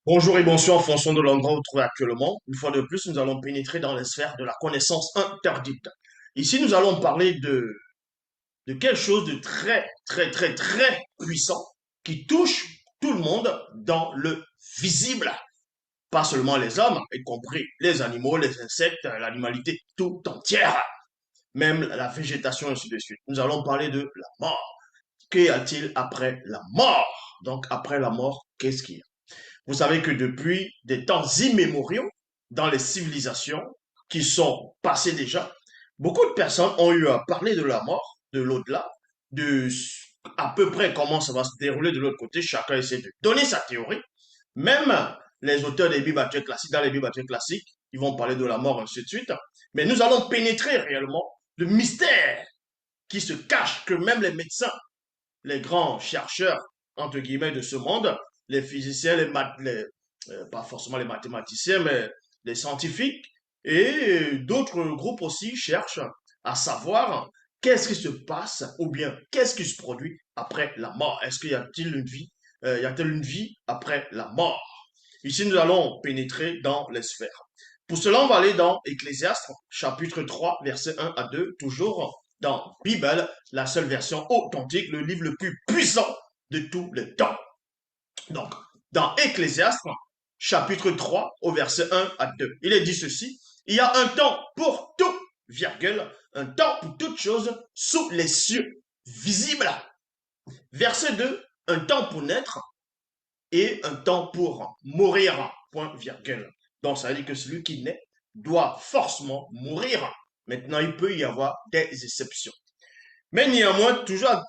Bonjour et bonsoir en fonction de l'endroit où vous vous trouvez actuellement. Une fois de plus, nous allons pénétrer dans les sphères de la connaissance interdite. Ici, nous allons parler de quelque chose de très, très, très, très puissant qui touche tout le monde dans le visible. Pas seulement les hommes, y compris les animaux, les insectes, l'animalité tout entière, même la végétation, ainsi de suite. Nous allons parler de la mort. Qu'y a-t-il après la mort? Donc, après la mort, qu'est-ce qu'il y a? Vous savez que depuis des temps immémoriaux, dans les civilisations qui sont passées déjà, beaucoup de personnes ont eu à parler de la mort, de l'au-delà, de à peu près comment ça va se dérouler de l'autre côté. Chacun essaie de donner sa théorie. Même les auteurs des Bibles classiques, dans les Bibles classiques, ils vont parler de la mort, ainsi de suite. Mais nous allons pénétrer réellement le mystère qui se cache, que même les médecins, les grands chercheurs, entre guillemets, de ce monde, les physiciens, pas forcément les mathématiciens, mais les scientifiques et d'autres groupes aussi cherchent à savoir qu'est-ce qui se passe ou bien qu'est-ce qui se produit après la mort. Est-ce qu'il y a-t-il une vie, y a-t-il une vie après la mort? Ici, nous allons pénétrer dans les sphères. Pour cela, on va aller dans Ecclésiaste, chapitre 3, versets 1 à 2, toujours dans Bible, la seule version authentique, le livre le plus puissant de tous les temps. Donc, dans Ecclésiaste, chapitre 3, au verset 1 à 2, il est dit ceci: il y a un temps pour tout, virgule, un temps pour toute chose sous les cieux, visible. Verset 2, un temps pour naître et un temps pour mourir, point virgule. Donc, ça veut dire que celui qui naît doit forcément mourir. Maintenant, il peut y avoir des exceptions. Mais néanmoins, toujours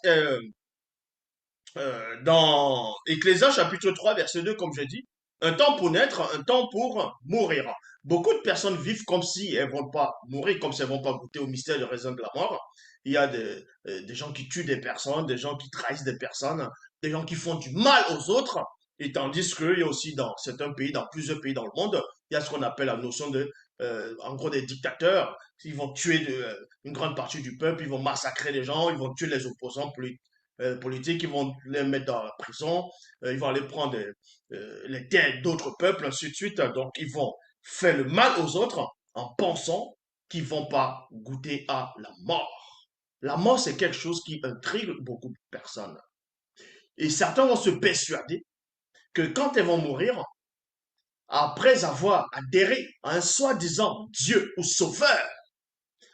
dans Ecclésias chapitre 3, verset 2, comme je dis, un temps pour naître, un temps pour mourir. Beaucoup de personnes vivent comme si elles ne vont pas mourir, comme si elles ne vont pas goûter au mystère de raison de la mort. Il y a des gens qui tuent des personnes, des gens qui trahissent des personnes, des gens qui font du mal aux autres. Et tandis qu'il y a aussi dans certains pays, dans plusieurs pays dans le monde, il y a ce qu'on appelle la notion de, en gros, des dictateurs. Ils vont tuer une grande partie du peuple, ils vont massacrer les gens, ils vont tuer les opposants politiques, ils vont les mettre dans la prison, ils vont aller prendre les terres d'autres peuples, ainsi de suite. Donc, ils vont faire le mal aux autres en pensant qu'ils vont pas goûter à la mort. La mort, c'est quelque chose qui intrigue beaucoup de personnes. Et certains vont se persuader que quand elles vont mourir, après avoir adhéré à un soi-disant Dieu ou Sauveur,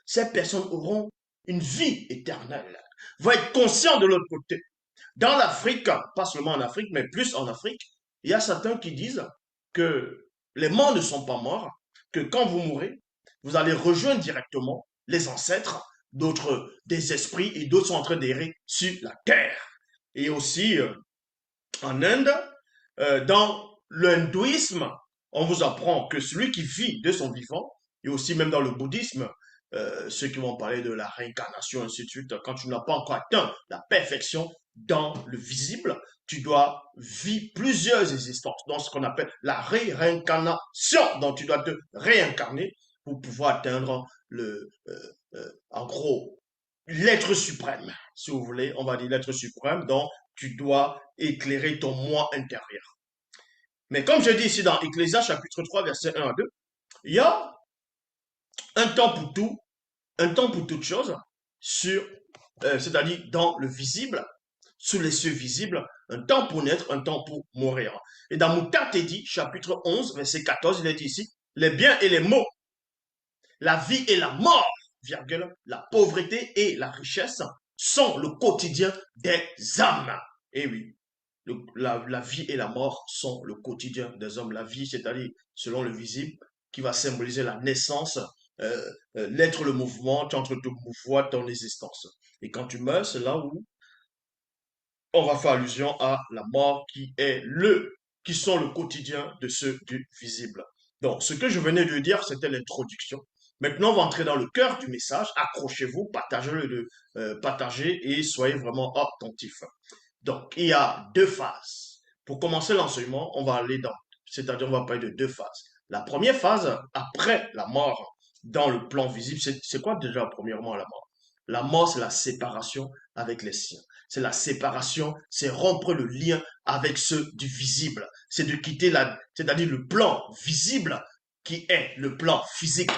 ces personnes auront une vie éternelle, vont être conscients de l'autre côté. Dans l'Afrique, pas seulement en Afrique, mais plus en Afrique, il y a certains qui disent que les morts ne sont pas morts, que quand vous mourrez, vous allez rejoindre directement les ancêtres, d'autres des esprits et d'autres sont en train d'errer sur la terre. Et aussi en Inde, dans l'hindouisme, on vous apprend que celui qui vit de son vivant, et aussi même dans le bouddhisme, ceux qui vont parler de la réincarnation, ainsi de suite, quand tu n'as pas encore atteint la perfection dans le visible, tu dois vivre plusieurs existences, dans ce qu'on appelle la réincarnation. Donc tu dois te réincarner pour pouvoir atteindre en gros, l'être suprême, si vous voulez, on va dire l'être suprême, donc tu dois éclairer ton moi intérieur. Mais comme je dis ici dans Ecclésias chapitre 3, verset 1 à 2, il y a un temps pour tout, un temps pour toute chose, sur, c'est-à-dire dans le visible, sous les cieux visibles, un temps pour naître, un temps pour mourir. Et dans Moutartédi, chapitre 11, verset 14, il est dit ici, les biens et les maux, la vie et la mort, virgule, la pauvreté et la richesse sont le quotidien des âmes. Et oui, la vie et la mort sont le quotidien des hommes. La vie, c'est-à-dire selon le visible, qui va symboliser la naissance, l'être, le mouvement, tu es en train de te mouvoir ton existence. Et quand tu meurs, c'est là où on va faire allusion à la mort qui sont le quotidien de ceux du visible. Donc, ce que je venais de dire, c'était l'introduction. Maintenant, on va entrer dans le cœur du message. Accrochez-vous, partagez-le, partagez et soyez vraiment attentifs. Donc, il y a deux phases. Pour commencer l'enseignement, on va aller c'est-à-dire on va parler de deux phases. La première phase, après la mort, dans le plan visible, c'est quoi déjà premièrement la mort? La mort, c'est la séparation avec les siens. C'est la séparation, c'est rompre le lien avec ce du visible. C'est de quitter c'est-à-dire le plan visible qui est le plan physique,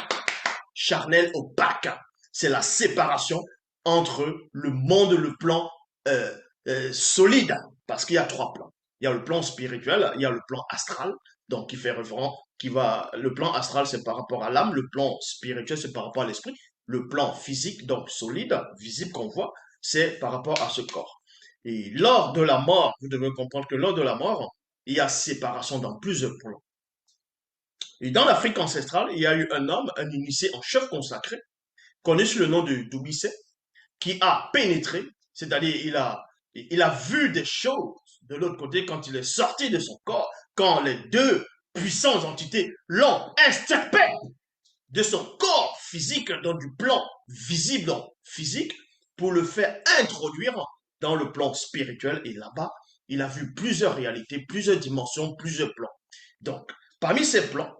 charnel, opaque. C'est la séparation entre le monde, le plan solide, parce qu'il y a trois plans. Il y a le plan spirituel, il y a le plan astral, donc qui fait référence, le plan astral c'est par rapport à l'âme, le plan spirituel c'est par rapport à l'esprit, le plan physique, donc solide, visible qu'on voit, c'est par rapport à ce corps. Et lors de la mort, vous devez comprendre que lors de la mort, il y a séparation dans plusieurs plans. Et dans l'Afrique ancestrale, il y a eu un homme, un initié en chef consacré, connu sous le nom de Doumbissé, qui a pénétré, c'est-à-dire il a vu des choses de l'autre côté quand il est sorti de son corps, quand les deux puissantes entités l'ont extirpé de son corps physique, dans du plan visible, donc physique, pour le faire introduire dans le plan spirituel. Et là-bas, il a vu plusieurs réalités, plusieurs dimensions, plusieurs plans. Donc, parmi ces plans,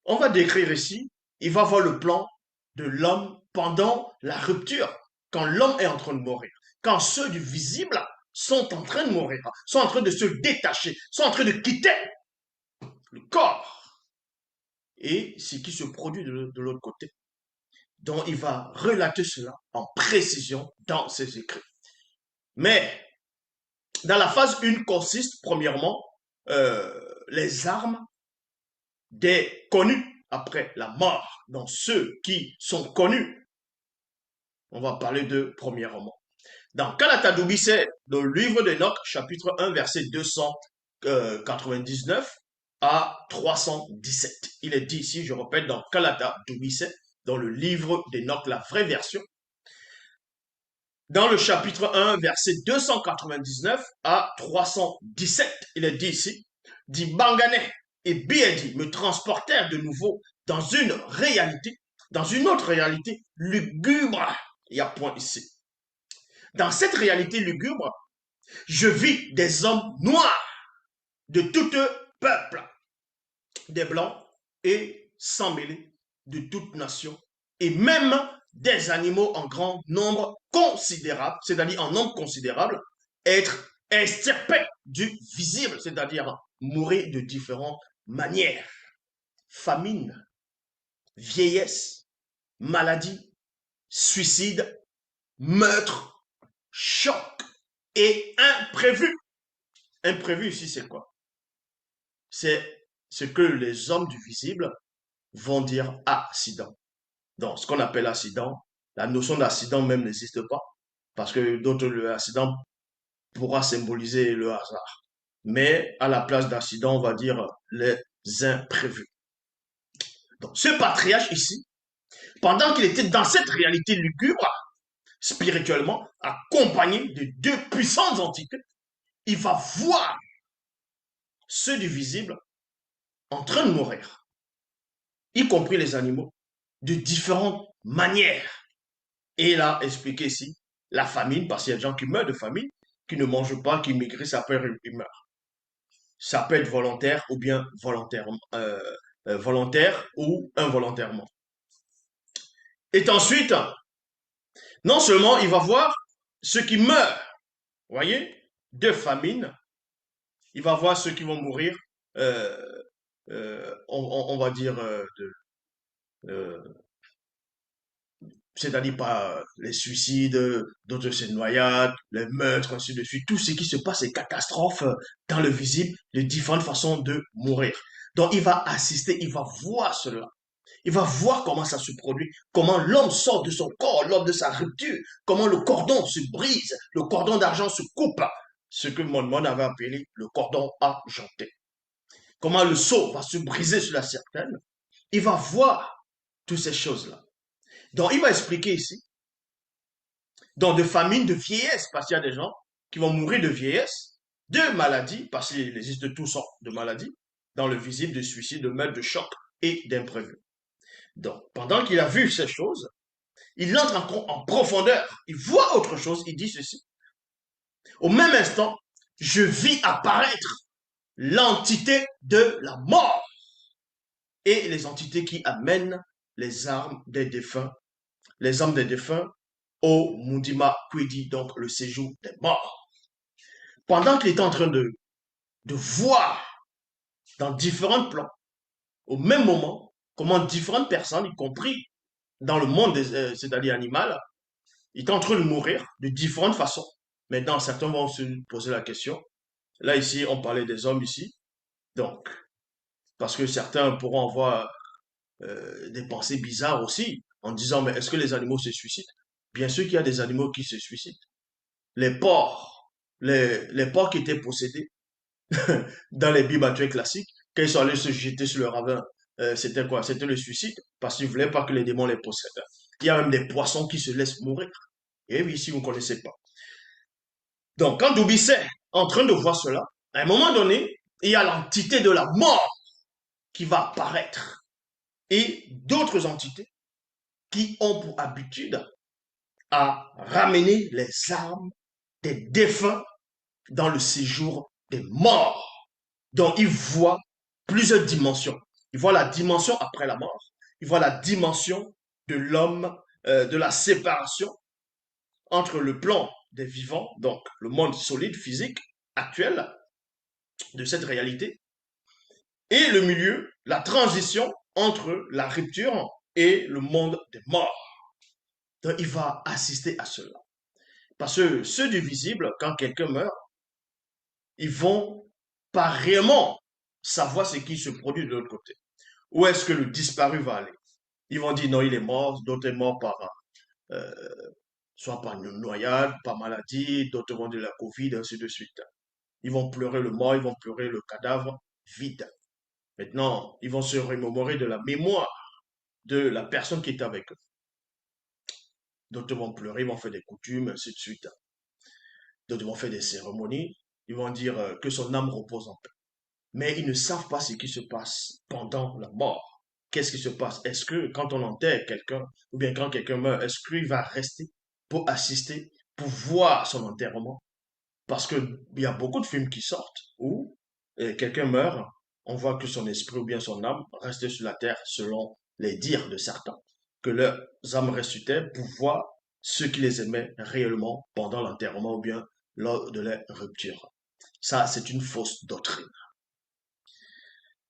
on va décrire ici, il va voir le plan de l'homme pendant la rupture, quand l'homme est en train de mourir, quand ceux du visible sont en train de mourir, sont en train de se détacher, sont en train de quitter le corps, et ce qui se produit de l'autre côté. Donc il va relater cela en précision dans ses écrits. Mais dans la phase 1 consiste premièrement les armes des connus après la mort. Donc ceux qui sont connus, on va parler de premièrement. Dans Kalata Doubissé, dans le livre d'Enoch, chapitre 1, verset 299 à 317. Il est dit ici, je répète, dans Kalata Doubissé, dans le livre d'Enoch, la vraie version, dans le chapitre 1, verset 299 à 317, il est dit ici, dit Bangané et Biedi me transportèrent de nouveau dans une réalité, dans une autre réalité lugubre. Il y a point ici. Dans cette réalité lugubre, je vis des hommes noirs de tout peuple, des blancs et sans mêler, de toute nation, et même des animaux en grand nombre considérable, c'est-à-dire en nombre considérable, être extirpés du visible, c'est-à-dire mourir de différentes manières. Famine, vieillesse, maladie, suicide, meurtre, choc et imprévu. Imprévu ici, c'est quoi? C'est ce que les hommes du visible vont dire accident. Donc, ce qu'on appelle accident, la notion d'accident même n'existe pas, parce que d'autres, l'accident pourra symboliser le hasard. Mais à la place d'accident, on va dire les imprévus. Donc, ce patriarche ici, pendant qu'il était dans cette réalité lugubre, spirituellement, accompagné de deux puissantes entités, il va voir ceux du visible en train de mourir, y compris les animaux, de différentes manières. Et il a expliqué ici la famine, parce qu'il y a des gens qui meurent de famine, qui ne mangent pas, qui maigrissent, ça peut être, ils meurent. Ça peut être volontaire ou bien volontaire ou involontairement. Et ensuite, non seulement il va voir ceux qui meurent, voyez, de famine, il va voir ceux qui vont mourir, on va dire, euh, c'est-à-dire pas les suicides, d'autres c'est noyades, les meurtres, ainsi de suite. Tout ce qui se passe, c'est catastrophe dans le visible, de différentes façons de mourir. Donc il va assister, il va voir cela. Il va voir comment ça se produit, comment l'homme sort de son corps lors de sa rupture, comment le cordon se brise, le cordon d'argent se coupe, ce que mon monde avait appelé le cordon argenté. Comment le seau va se briser sur la certaine. Il va voir toutes ces choses-là. Donc, il va expliquer ici, dans de famine, de vieillesse, parce qu'il y a des gens qui vont mourir de vieillesse, de maladies, parce qu'il existe toutes sortes de maladies, dans le visible, de suicide, de meurtre, de choc et d'imprévus. Donc, pendant qu'il a vu ces choses, il entre en profondeur, il voit autre chose, il dit ceci. Au même instant, je vis apparaître l'entité de la mort et les entités qui amènent les armes des défunts, les âmes des défunts au Mundima Kwedi, donc le séjour des morts. Pendant qu'il était en train de voir dans différents plans, au même moment, comment différentes personnes, y compris dans le monde, c'est-à-dire animal, étaient en train de mourir de différentes façons. Maintenant, certains vont se poser la question. Là, ici, on parlait des hommes ici. Donc, parce que certains pourront avoir des pensées bizarres aussi, en disant, mais est-ce que les animaux se suicident? Bien sûr qu'il y a des animaux qui se suicident. Les porcs, les porcs qui étaient possédés dans les Bibles actuelles classiques, quand ils sont allés se jeter sur le ravin, c'était quoi? C'était le suicide, parce qu'ils ne voulaient pas que les démons les possèdent. Il y a même des poissons qui se laissent mourir. Et oui, si vous ne connaissez pas. Donc, quand Doubisset est en train de voir cela, à un moment donné, il y a l'entité de la mort qui va apparaître. Et d'autres entités qui ont pour habitude à ramener les âmes des défunts dans le séjour des morts. Donc, il voit plusieurs dimensions. Il voit la dimension après la mort. Il voit la dimension de l'homme, de la séparation entre le plan des vivants, donc le monde solide, physique, actuel, de cette réalité, et le milieu, la transition entre la rupture et le monde des morts. Donc, il va assister à cela. Parce que ceux du visible, quand quelqu'un meurt, ils vont pas réellement savoir ce qui se produit de l'autre côté. Où est-ce que le disparu va aller? Ils vont dire non, il est mort, d'autres sont morts par, euh, soit par une noyade, par maladie, d'autres vont dire la Covid, ainsi de suite. Ils vont pleurer le mort, ils vont pleurer le cadavre vide. Maintenant, ils vont se remémorer de la mémoire de la personne qui est avec eux. D'autres vont pleurer, ils vont faire des coutumes, ainsi de suite. D'autres vont faire des cérémonies, ils vont dire que son âme repose en paix. Mais ils ne savent pas ce qui se passe pendant la mort. Qu'est-ce qui se passe? Est-ce que quand on enterre quelqu'un, ou bien quand quelqu'un meurt, est-ce qu'il va rester pour assister, pour voir son enterrement? Parce qu'il y a beaucoup de films qui sortent où quelqu'un meurt, on voit que son esprit ou bien son âme reste sur la terre selon les dires de certains, que leurs âmes ressuscitaient pour voir ceux qui les aimaient réellement pendant l'enterrement ou bien lors de leur rupture. Ça, c'est une fausse doctrine.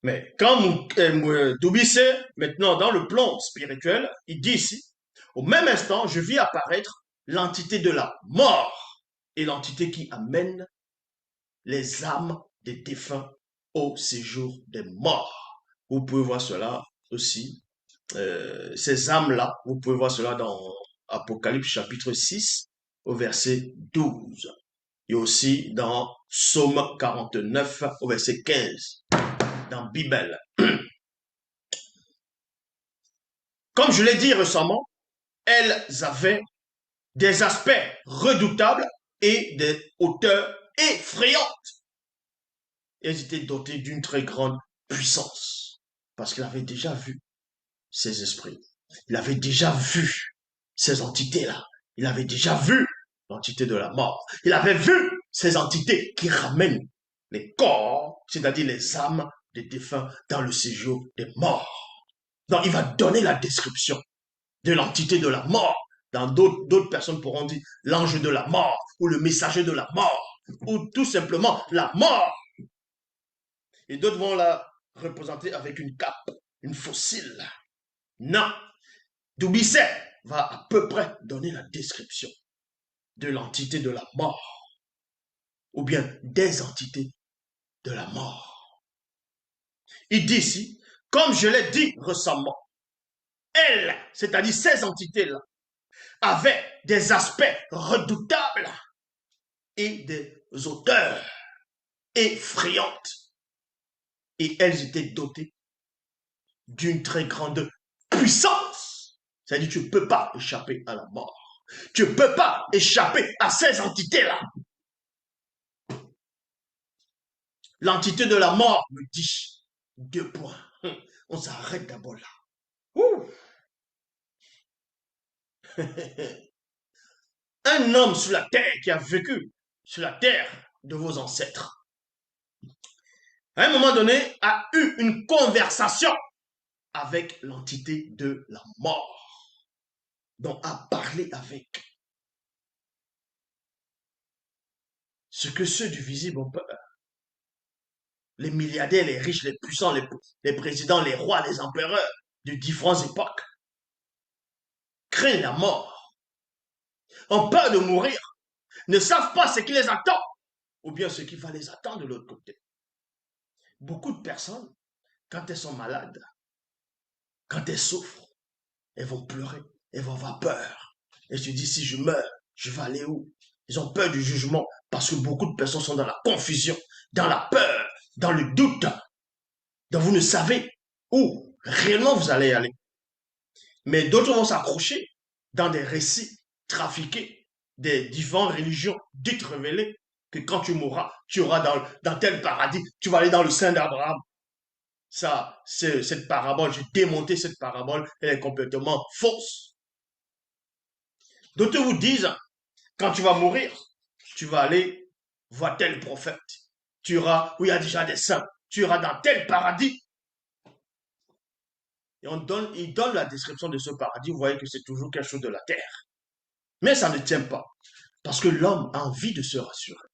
Mais quand Doubisset, maintenant dans le plan spirituel, il dit ici, au même instant, je vis apparaître l'entité de la mort et l'entité qui amène les âmes des défunts au séjour des morts. Vous pouvez voir cela aussi. Ces âmes-là, vous pouvez voir cela dans Apocalypse chapitre 6 au verset 12. Et aussi dans Psaume 49 au verset 15, dans Bible. Comme je l'ai dit récemment, elles avaient des aspects redoutables et des hauteurs effrayantes. Elles étaient dotées d'une très grande puissance parce qu'il avait déjà vu ces esprits. Il avait déjà vu ces entités-là. Il avait déjà vu l'entité de la mort. Il avait vu ces entités qui ramènent les corps, c'est-à-dire les âmes des défunts dans le séjour des morts. Donc, il va donner la description de l'entité de la mort. Dans d'autres personnes pourront dire l'ange de la mort ou le messager de la mort ou tout simplement la mort. Et d'autres vont la représenter avec une cape, une fossile. Non, Doubisset va à peu près donner la description de l'entité de la mort ou bien des entités de la mort. Il dit ici, comme je l'ai dit récemment, elles, c'est-à-dire ces entités-là, avaient des aspects redoutables et des odeurs effrayantes. Et elles étaient dotées d'une très grande puissance. C'est-à-dire que tu ne peux pas échapper à la mort. Tu ne peux pas échapper à ces entités-là. L'entité de la mort me dit 2 points. On s'arrête d'abord là. Ouh. Un homme sur la terre qui a vécu sur la terre de vos ancêtres, à un moment donné, a eu une conversation avec l'entité de la mort, donc a parlé avec. ce que ceux du visible ont peur. Les milliardaires, les riches, les puissants, les présidents, les rois, les empereurs de différentes époques craignent la mort, ont peur de mourir, ne savent pas ce qui les attend ou bien ce qui va les attendre de l'autre côté. Beaucoup de personnes, quand elles sont malades, quand elles souffrent, elles vont pleurer, elles vont avoir peur. Elles se disent, si je meurs, je vais aller où? Ils ont peur du jugement parce que beaucoup de personnes sont dans la confusion, dans la peur, dans le doute. Donc vous ne savez où réellement vous allez aller. Mais d'autres vont s'accrocher dans des récits trafiqués des différentes religions dites révélées que quand tu mourras, tu auras dans tel paradis, tu vas aller dans le sein d'Abraham. Ça, cette parabole, j'ai démonté cette parabole, elle est complètement fausse. D'autres vous disent, quand tu vas mourir, tu vas aller voir tel prophète. Tu iras où il y a déjà des saints. Tu iras dans tel paradis. Et il donne la description de ce paradis. Vous voyez que c'est toujours quelque chose de la terre. Mais ça ne tient pas. Parce que l'homme a envie de se rassurer.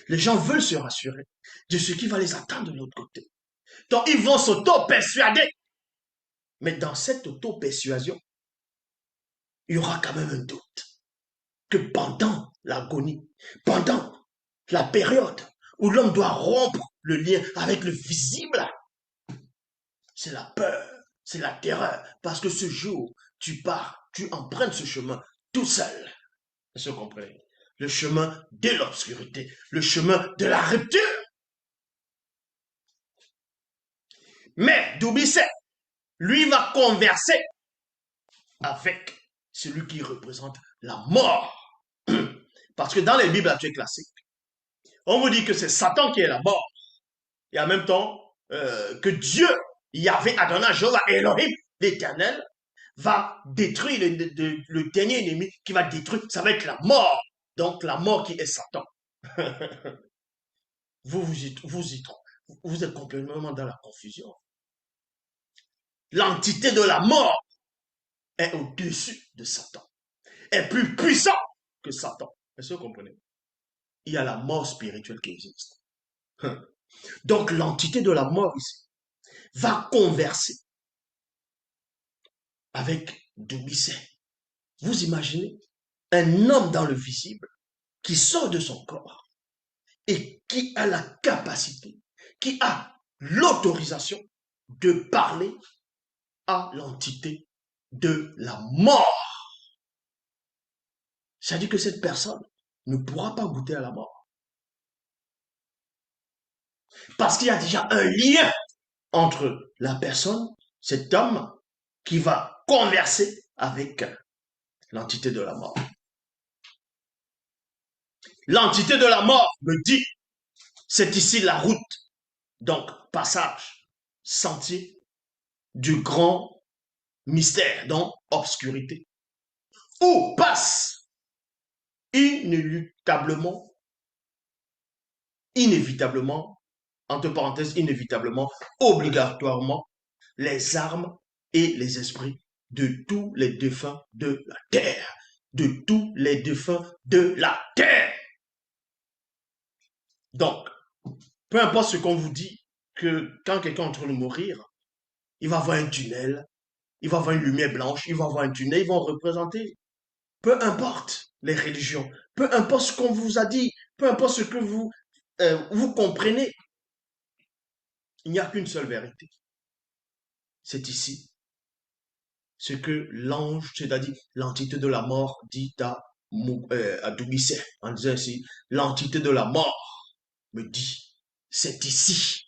Les gens veulent se rassurer de ce qui va les attendre de l'autre côté. Donc ils vont s'auto-persuader. Mais dans cette auto-persuasion, il y aura quand même un doute. Que pendant l'agonie, pendant la période où l'homme doit rompre le lien avec le visible, c'est la peur, c'est la terreur. Parce que ce jour, tu pars, tu empruntes ce chemin tout seul. Vous comprenez? Le chemin de l'obscurité, le chemin de la rupture. Mais Doubicet, lui, va converser avec celui qui représente la mort. Parce que dans les Bibles actuelles classiques, on vous dit que c'est Satan qui est la mort. Et en même temps, que Dieu, Yahvé Adonai, Jéhovah Elohim, l'Éternel, va détruire le dernier ennemi qui va détruire, ça va être la mort. Donc la mort qui est Satan. Vous êtes complètement dans la confusion. L'entité de la mort est au-dessus de Satan, est plus puissant que Satan. Est-ce que vous comprenez? Il y a la mort spirituelle qui existe. Donc l'entité de la mort ici va converser avec Doubicet. Vous imaginez un homme dans le visible qui sort de son corps et qui a la capacité, qui a l'autorisation de parler à l'entité de la mort. C'est-à-dire que cette personne ne pourra pas goûter à la mort. Parce qu'il y a déjà un lien entre la personne, cet homme, qui va converser avec l'entité de la mort. L'entité de la mort me dit, c'est ici la route. Donc, passage, sentier du grand mystère, donc obscurité, où passe inéluctablement, inévitablement, entre parenthèses, inévitablement, obligatoirement, les armes et les esprits de tous les défunts de la terre. De tous les défunts de la terre. Donc, peu importe ce qu'on vous dit, que quand quelqu'un est en train de mourir, il va voir un tunnel, il va voir une lumière blanche, il va voir un tunnel, ils vont représenter. Peu importe les religions, peu importe ce qu'on vous a dit, peu importe ce que vous comprenez, il n'y a qu'une seule vérité. C'est ici. Ce que l'ange, c'est-à-dire l'entité de la mort, dit à Doubicet, en disant ainsi, l'entité de la mort me dit, c'est ici.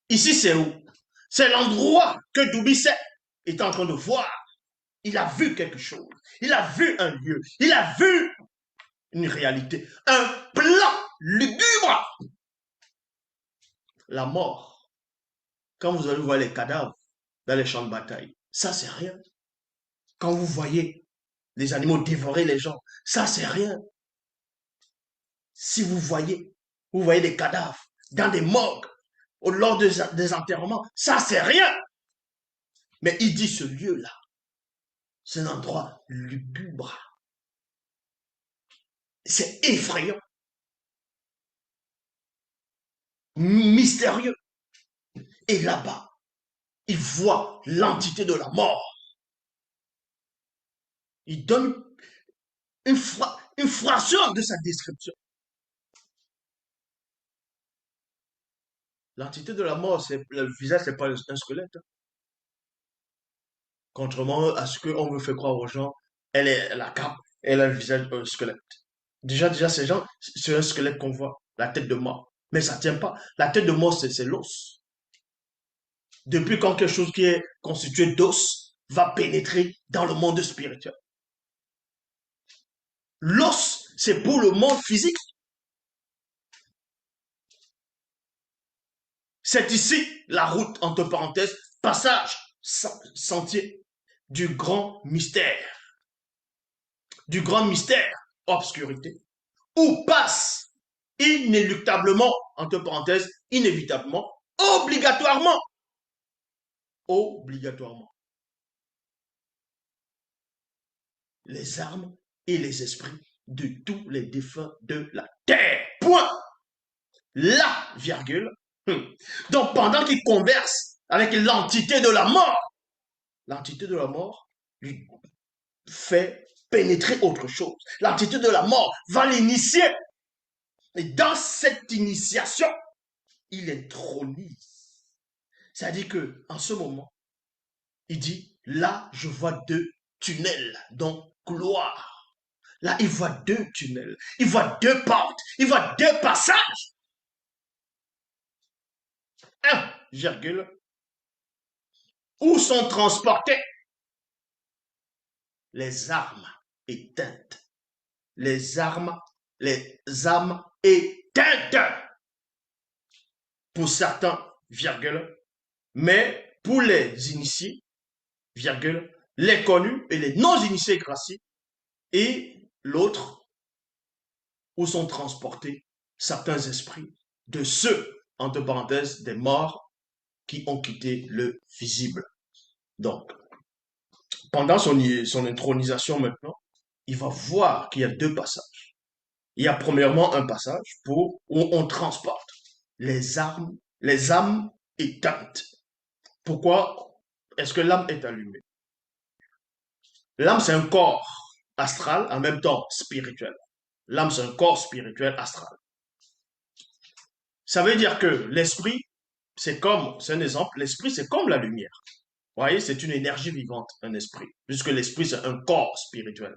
Ici, c'est où? C'est l'endroit que Doubicet est en train de voir. Il a vu quelque chose. Il a vu un lieu. Il a vu une réalité. Un plan lugubre. La mort. Quand vous allez voir les cadavres dans les champs de bataille, ça, c'est rien. Quand vous voyez les animaux dévorer les gens, ça, c'est rien. Si vous voyez des cadavres dans des morgues, lors des enterrements, ça, c'est rien. Mais il dit ce lieu-là, c'est un endroit lugubre. C'est effrayant. mystérieux. Et là-bas, il voit l'entité de la mort. Il donne une fraction de sa description. L'entité de la mort, c'est le visage, c'est pas un squelette. Contrairement à ce qu'on veut faire croire aux gens, elle est la cape, elle a le visage un squelette. Déjà, ces gens, c'est un squelette qu'on voit, la tête de mort. Mais ça tient pas. La tête de mort, c'est l'os. Depuis quand quelque chose qui est constitué d'os va pénétrer dans le monde spirituel. L'os, c'est pour le monde physique. C'est ici la route, entre parenthèses, passage, sentier du grand mystère, obscurité, où passe inéluctablement, entre parenthèses, inévitablement, obligatoirement, obligatoirement, les armes et les esprits de tous les défunts de la terre. Point. Là, virgule. Donc, pendant qu'il converse avec l'entité de la mort, l'entité de la mort lui fait pénétrer autre chose. L'entité de la mort va l'initier. Et dans cette initiation, il intronise. C'est-à-dire que en ce moment, il dit, là, je vois deux tunnels, donc couloirs. Là, il voit deux tunnels, il voit deux portes, il voit deux passages. Un, virgule, où sont transportées les armes éteintes. Les armes, les âmes éteintes. Pour certains, virgule, mais pour les initiés, virgule, les connus et les non-initiés graciés, et l'autre, où sont transportés certains esprits de ceux, entre parenthèses, des morts qui ont quitté le visible. Donc, pendant son intronisation maintenant, il va voir qu'il y a deux passages. Il y a premièrement un passage où on transporte les âmes éteintes. Pourquoi est-ce que l'âme est allumée? L'âme, c'est un corps astral, en même temps spirituel. L'âme, c'est un corps spirituel astral. Ça veut dire que l'esprit, c'est un exemple, l'esprit, c'est comme la lumière. Vous voyez, c'est une énergie vivante, un esprit, puisque l'esprit, c'est un corps spirituel.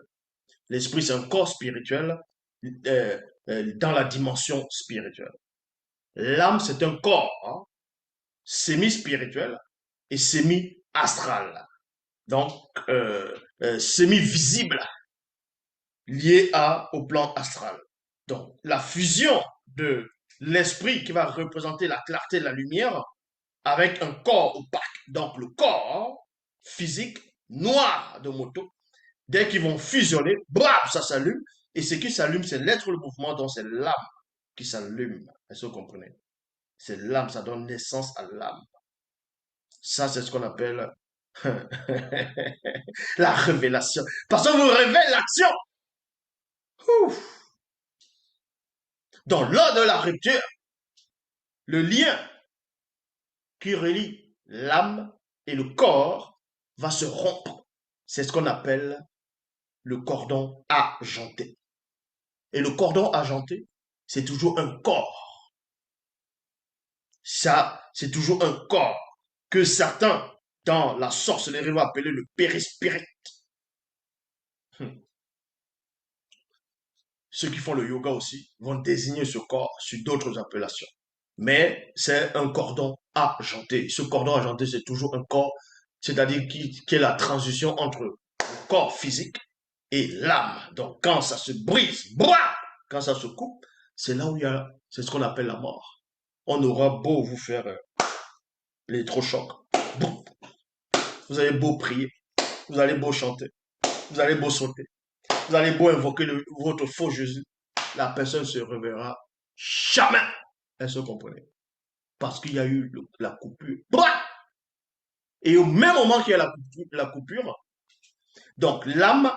L'esprit, c'est un corps spirituel dans la dimension spirituelle. L'âme, c'est un corps hein, semi-spirituel et semi-astral, donc semi-visible, lié au plan astral. Donc, la fusion de l'esprit qui va représenter la clarté de la lumière avec un corps opaque. Donc, le corps physique noir de moto, dès qu'ils vont fusionner, bravo, ça s'allume. Et ce qui s'allume, c'est l'être, le mouvement, donc c'est l'âme qui s'allume. Est-ce que vous comprenez? C'est l'âme, ça donne naissance à l'âme. Ça, c'est ce qu'on appelle la révélation. Parce qu'on vous révèle l'action. Donc, lors de la rupture, le lien qui relie l'âme et le corps va se rompre. C'est ce qu'on appelle le cordon argenté. Et le cordon argenté, c'est toujours un corps. Ça, c'est toujours un corps que certains, dans la sorcellerie, vont appeler le périspirit. Ceux qui font le yoga aussi vont désigner ce corps sur d'autres appellations. Mais c'est un cordon argenté. Ce cordon argenté, c'est toujours un corps, c'est-à-dire qui est la transition entre le corps physique et l'âme. Donc quand ça se brise, quand ça se coupe, c'est là où il y a, c'est ce qu'on appelle la mort. On aura beau vous faire l'électrochoc, vous allez beau prier, vous allez beau chanter, vous allez beau sauter, vous allez beau invoquer votre faux Jésus, la personne se reverra jamais. Est-ce que vous comprenez? Parce qu'il y a eu la coupure. Et au même moment qu'il y a la coupure, donc l'âme,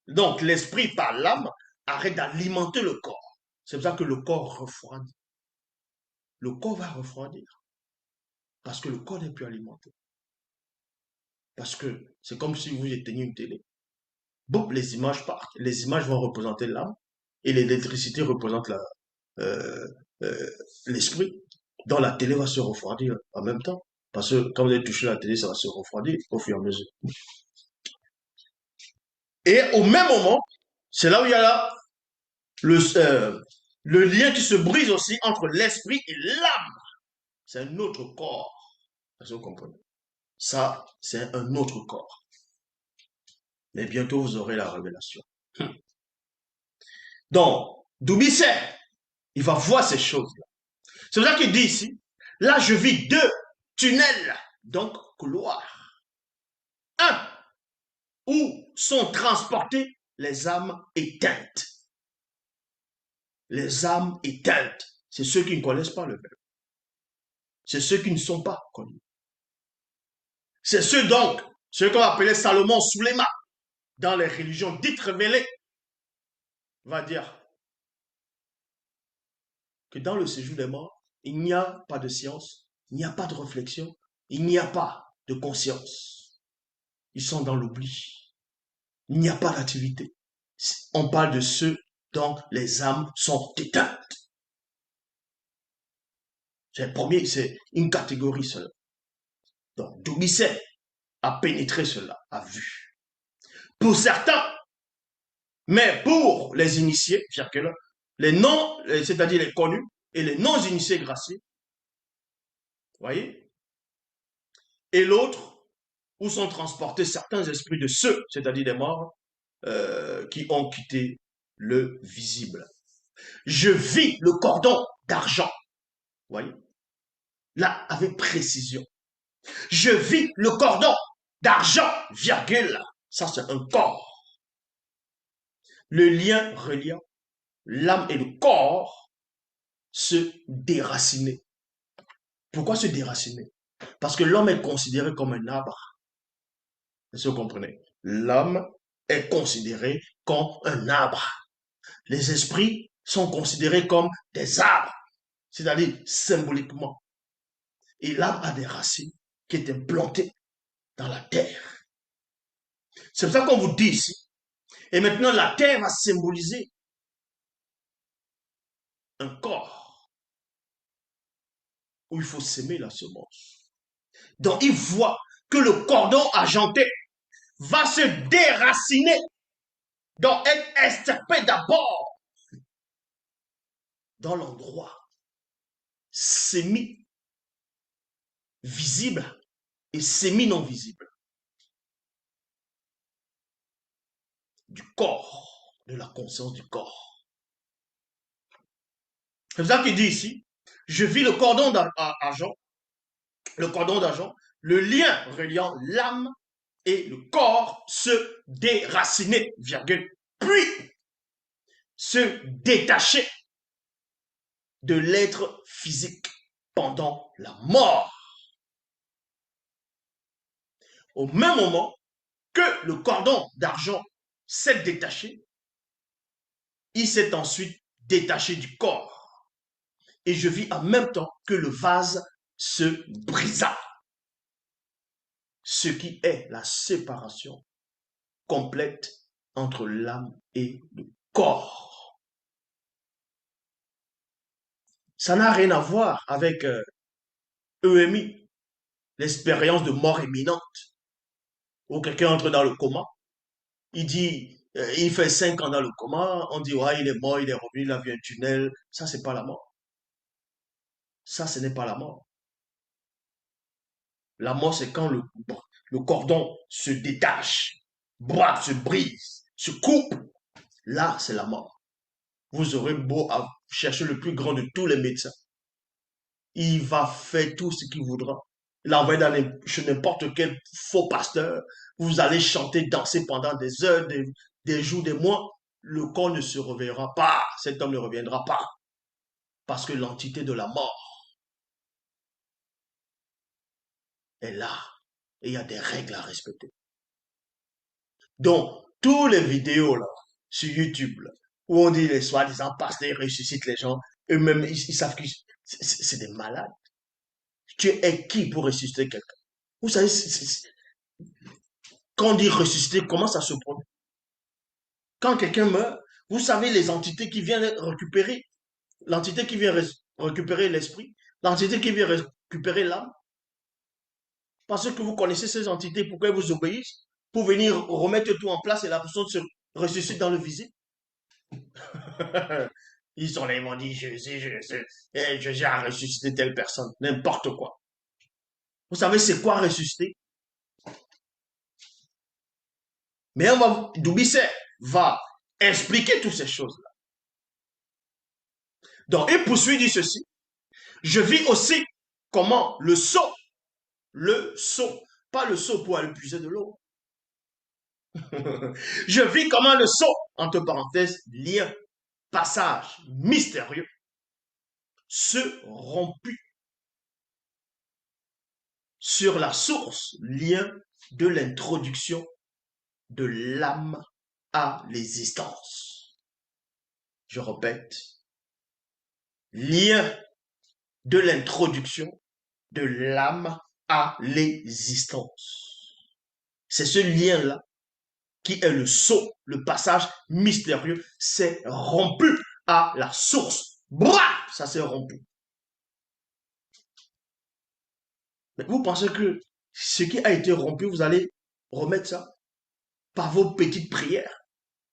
donc l'esprit par l'âme arrête d'alimenter le corps. C'est pour ça que le corps refroidit. le corps va refroidir parce que le corps n'est plus alimenté. Parce que c'est comme si vous éteignez une télé. Boum, les images partent. Les images vont représenter l'âme et l'électricité représente euh, euh, l'esprit. Donc la télé va se refroidir en même temps. Parce que quand vous allez toucher la télé, ça va se refroidir au fur et à mesure. Et au même moment, c'est là où il y a là le lien qui se brise aussi entre l'esprit et l'âme. C'est un autre corps. Est-ce que vous comprenez? Ça, c'est un autre corps. Mais bientôt, vous aurez la révélation. Donc, Doubicet, il va voir ces choses-là. C'est pour ça qu'il dit ici, là, je vis deux tunnels, donc couloirs. Un, où sont transportées les âmes éteintes. Les âmes éteintes, c'est ceux qui ne connaissent pas le verbe. C'est ceux qui ne sont pas connus. C'est ceux donc, ceux qu'on appelait Salomon Souléma, dans les religions dites révélées, va dire que dans le séjour des morts, il n'y a pas de science, il n'y a pas de réflexion, il n'y a pas de conscience. Ils sont dans l'oubli. Il n'y a pas d'activité. On parle de ceux dont les âmes sont éteintes. C'est le premier, c'est une catégorie seule. Donc, Doubicet a pénétré cela, a vu. Pour certains, mais pour les initiés, les non, c'est-à-dire les connus, et les non-initiés graciés, voyez, et l'autre, où sont transportés certains esprits de ceux, c'est-à-dire des morts, qui ont quitté le visible. Je vis le cordon d'argent, voyez, là, avec précision. Je vis le cordon d'argent, virgule, ça c'est un corps. Le lien reliant l'âme et le corps se déraciner. Pourquoi se déraciner? Parce que l'homme est considéré comme un arbre. Est-ce que vous comprenez? L'homme est considéré comme un arbre. Les esprits sont considérés comme des arbres, c'est-à-dire symboliquement. Et l'arbre a des racines qui étaient plantées dans la terre. C'est pour ça qu'on vous dit ici. Et maintenant, la terre va symboliser un corps où il faut s'aimer la semence. Donc, il voit que le cordon argenté va se déraciner, donc être extirpé d'abord dans l'endroit semi-visible et semi-non visible du corps, de la conscience du corps. C'est ça qu'il dit ici. Je vis le cordon d'argent, le lien reliant l'âme et le corps se déraciner, virgule, puis se détacher de l'être physique pendant la mort. Au même moment que le cordon d'argent s'est détaché, il s'est ensuite détaché du corps. Et je vis en même temps que le vase se brisa. Ce qui est la séparation complète entre l'âme et le corps. Ça n'a rien à voir avec EMI, l'expérience de mort imminente, où quelqu'un entre dans le coma, il dit, il fait 5 ans dans le coma, on dit, ouais, il est mort, il est revenu, il a vu un tunnel. Ça, c'est pas la mort. Ça, ce n'est pas la mort. La mort, c'est quand le cordon se détache, se brise, se coupe. Là, c'est la mort. Vous aurez beau chercher le plus grand de tous les médecins. Il va faire tout ce qu'il voudra. Il envoie chez n'importe quel faux pasteur. Vous allez chanter, danser pendant des heures, des jours, des mois. Le corps ne se reverra pas. Cet homme ne reviendra pas. Parce que l'entité de la mort est là. Et il y a des règles à respecter. Donc, tous les vidéos là, sur YouTube, là, où on dit les soi-disant pasteurs ressuscitent les gens, eux-mêmes, ils savent que C'est des malades. Tu es qui pour ressusciter quelqu'un? Vous savez, quand on dit ressusciter, comment ça se produit? Quand quelqu'un meurt, vous savez les entités qui viennent récupérer, l'entité qui vient récupérer l'esprit, l'entité qui vient récupérer l'âme, parce que vous connaissez ces entités, pourquoi elles vous obéissent? Pour venir remettre tout en place et la personne se ressuscite dans le visée. Ils sont là, ils m'ont dit, Jésus a ressuscité telle personne, n'importe quoi. Vous savez, c'est quoi ressusciter? Mais Doubisset va expliquer toutes ces choses-là. Donc, il poursuit, dit ceci. Je vis aussi comment le seau, pas le seau pour aller puiser de l'eau. Je vis comment le seau, entre parenthèses, lien, passage mystérieux, se romput sur la source, lien de l'introduction de l'âme à l'existence. Je répète, lien de l'introduction de l'âme à l'existence. C'est ce lien-là qui est le saut, le passage mystérieux, s'est rompu à la source. Bra! Ça s'est rompu. Mais vous pensez que ce qui a été rompu, vous allez remettre ça par vos petites prières,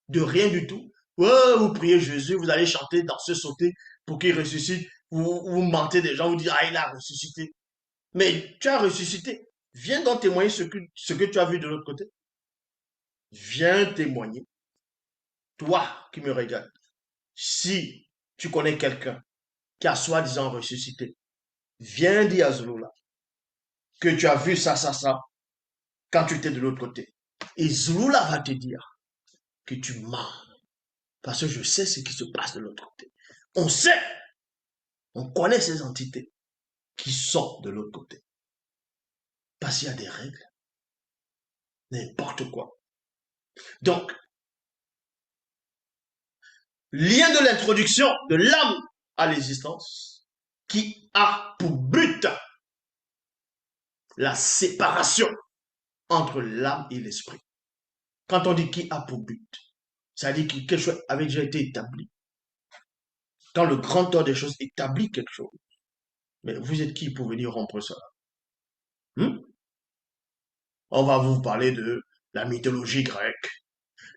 de rien du tout. Ouais, vous priez Jésus, vous allez chanter, danser, sauter pour qu'il ressuscite. Vous mentez des gens, vous dites, ah, il a ressuscité. Mais tu as ressuscité. Viens donc témoigner ce que tu as vu de l'autre côté. Viens témoigner. Toi qui me regardes, si tu connais quelqu'un qui a soi-disant ressuscité, viens dire à Zulula que tu as vu ça, quand tu étais de l'autre côté. Et Zulula va te dire que tu mens. Parce que je sais ce qui se passe de l'autre côté. On sait, on connaît ces entités qui sont de l'autre côté. Parce qu'il y a des règles. N'importe quoi. Donc, lien de l'introduction de l'âme à l'existence qui a pour but la séparation entre l'âme et l'esprit. Quand on dit qui a pour but, ça dit que quelque chose avait déjà été établi. Quand le grand ordre des choses établit quelque chose, mais vous êtes qui pour venir rompre ça? On va vous parler de la mythologie grecque.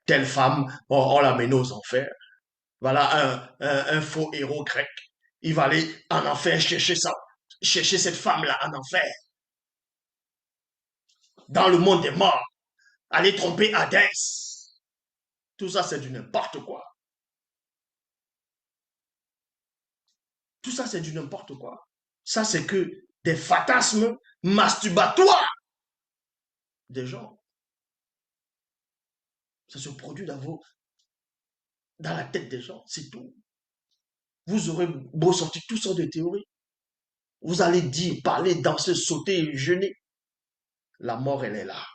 Telle femme, on la mène aux enfers. Voilà un faux héros grec. Il va aller en enfer chercher cette femme-là en enfer. Dans le monde des morts, aller tromper Hadès. Tout ça, c'est du n'importe quoi. Tout ça, c'est du n'importe quoi. Ça, c'est que des fantasmes masturbatoires des gens. Ça se produit dans la tête des gens, c'est tout. Vous aurez beau sortir toutes sortes de théories. Vous allez dire, parler, danser, sauter, jeûner. La mort, elle est là.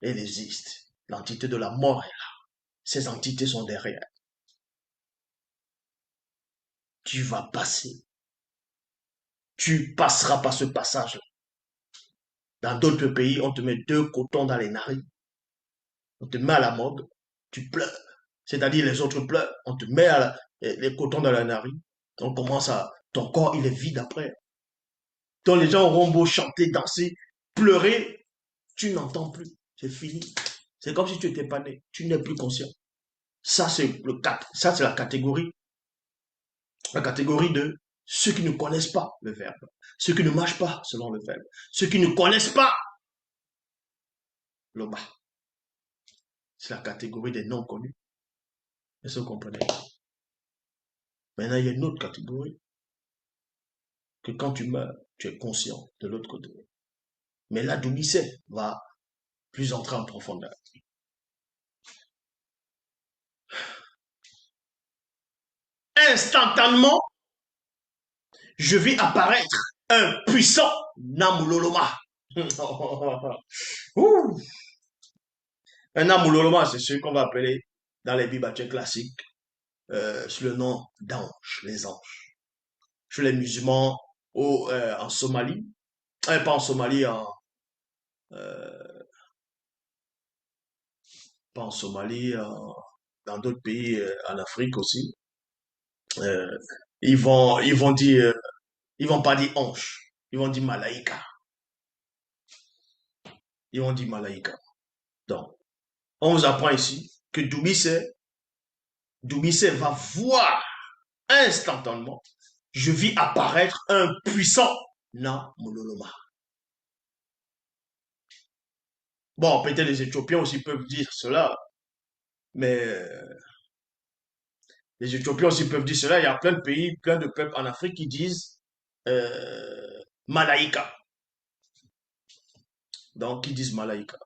Elle existe. L'entité de la mort est là. Ces entités sont derrière. Tu vas passer. Tu passeras par ce passage-là. Dans d'autres pays, on te met 2 cotons dans les narines. On te met à la morgue. Tu pleures. C'est-à-dire les autres pleurent. On te met les cotons dans la narine. On commence à... Ton corps, il est vide après. Donc les gens auront beau chanter, danser, pleurer. Tu n'entends plus. C'est fini. C'est comme si tu n'étais pas né. Tu n'es plus conscient. Ça, c'est la catégorie. La catégorie de ceux qui ne connaissent pas le verbe. Ceux qui ne marchent pas selon le verbe. Ceux qui ne connaissent pas le bas. C'est la catégorie des non connus. Est-ce que vous comprenez? Maintenant, il y a une autre catégorie. Que quand tu meurs, tu es conscient de l'autre côté. Mais là, Doubisset va plus entrer en profondeur. Instantanément, je vis apparaître un puissant Namuloloma. Un Namuloloma, c'est ce qu'on va appeler dans les Bibles classiques sous le nom d'ange, les anges. Chez les musulmans, en Somalie, pas en Somalie, euh, pas en Somalie, dans d'autres pays en Afrique aussi. Euh, ils vont dire, ils vont pas dire ange, ils vont dire malaïka. Ils vont dire malaïka. Donc, on vous apprend ici que Doumbissé va voir instantanément, je vis apparaître un puissant Namololoma. Bon, peut-être les Éthiopiens aussi peuvent dire cela, mais les Éthiopiens aussi peuvent dire cela. Il y a plein de pays, plein de peuples en Afrique qui disent Malaïka. Donc, qui disent Malaïka.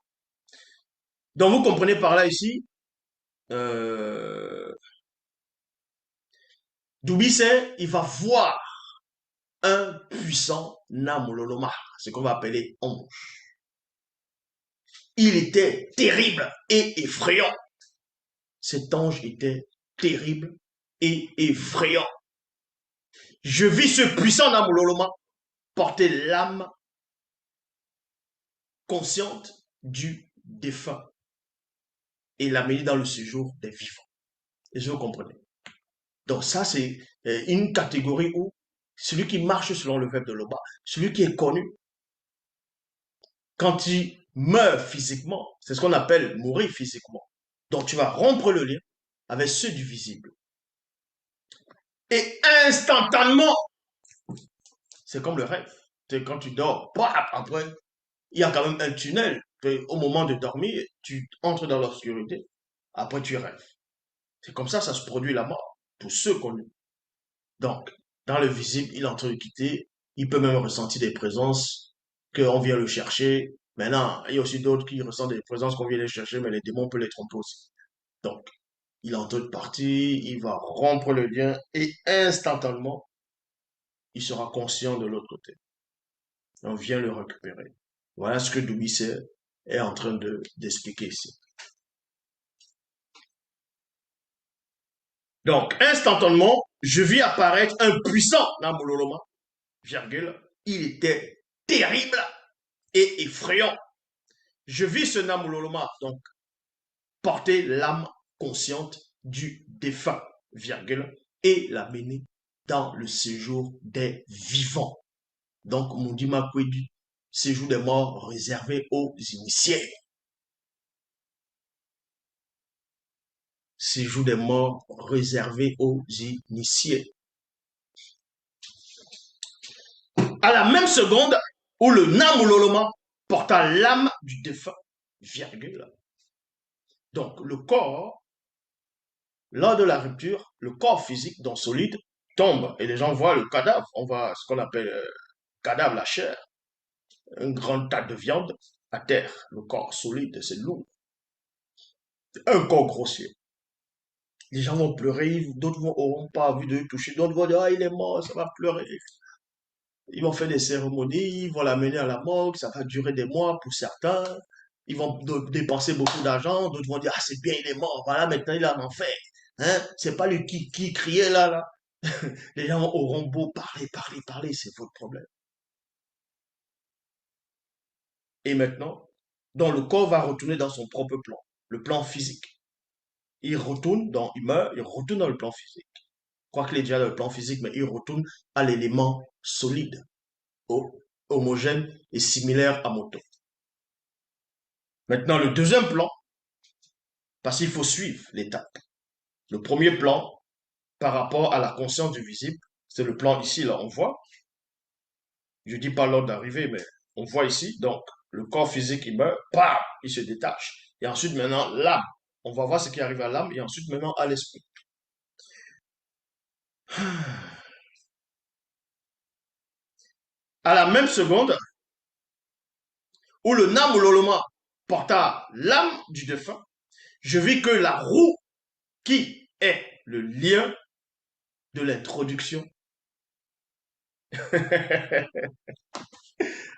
Donc, vous comprenez par là ici, euh, Doumbissé, il va voir un puissant Namololoma, ce qu'on va appeler ange. Il était terrible et effrayant. Cet ange était terrible et effrayant. Je vis ce puissant Namololoma porter l'âme consciente du défunt et l'amener dans le séjour des vivants. Et je vous comprenez. Donc ça, c'est une catégorie où celui qui marche selon le verbe de Loba, celui qui est connu, quand il meurt physiquement, c'est ce qu'on appelle mourir physiquement. Donc tu vas rompre le lien avec ceux du visible. Et instantanément, c'est comme le rêve. C'est quand tu dors, après, il y a quand même un tunnel. Au moment de dormir, tu entres dans l'obscurité. Après, tu rêves. C'est comme ça se produit la mort, pour ceux connus. Donc, dans le visible, il est en train de quitter. Il peut même ressentir des présences qu'on vient le chercher. Maintenant, il y a aussi d'autres qui ressentent des présences qu'on vient les chercher, mais les démons peuvent les tromper aussi. Donc, il est en train de partir, il va rompre le lien et instantanément, il sera conscient de l'autre côté. On vient le récupérer. Voilà ce que Doumbissé est en train d'expliquer ici. Donc, instantanément, je vis apparaître un puissant Namololoma, virgule, il était terrible et effrayant. Je vis ce Namololoma, donc, porter l'âme consciente du défunt, virgule, et l'amener dans le séjour des vivants. Donc, Mundima Kwedu, séjour des morts réservé aux initiés. Séjour des morts réservé aux initiés. À la même seconde où le Namololoma porta l'âme du défunt, virgule. Donc, le corps, lors de la rupture, le corps physique, donc solide, tombe et les gens voient le cadavre. On voit ce qu'on appelle cadavre, la chair, un grand tas de viande à terre. Le corps solide, c'est lourd. Un corps grossier. Les gens vont pleurer, d'autres n'auront pas envie de le toucher, d'autres vont dire, ah, il est mort, ça va pleurer. Ils vont faire des cérémonies, ils vont l'amener à la morgue, ça va durer des mois pour certains. Ils vont dépenser beaucoup d'argent, d'autres vont dire, ah, c'est bien, il est mort, voilà, maintenant il est en enfer. Hein? C'est pas lui qui criait là. Les gens auront beau parler, c'est votre problème. Et maintenant, donc le corps va retourner dans son propre plan, le plan physique. Il meurt, il retourne dans le plan physique. Quoiqu'il est déjà dans le plan physique, mais il retourne à l'élément solide, homogène et similaire à Moto. Maintenant, le deuxième plan, parce qu'il faut suivre l'étape. Le premier plan, par rapport à la conscience du visible, c'est le plan ici, là, on voit. Je dis pas l'ordre d'arrivée, mais on voit ici, donc, le corps physique, il meurt, bam, il se détache. Et ensuite, maintenant, l'âme. On va voir ce qui arrive à l'âme, et ensuite, maintenant, à l'esprit. À la même seconde, où le Namololoma porta l'âme du défunt, je vis que la roue qui est le lien de l'introduction.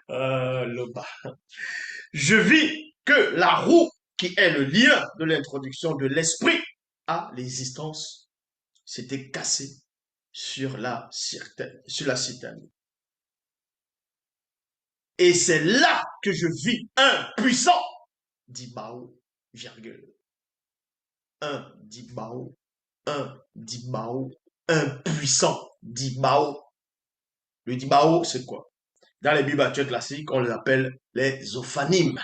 Le bas. Je vis que la roue qui est le lien de l'introduction de l'esprit à l'existence s'était cassée sur la citerne. Et c'est là que je vis un puissant, dit Bao, virgule. Un, dit Bao. Un, dit Bao. Un puissant, dit Bao. Le dit Bao, c'est quoi? Dans les Bibles actuelles classiques, on les appelle les ophanimes.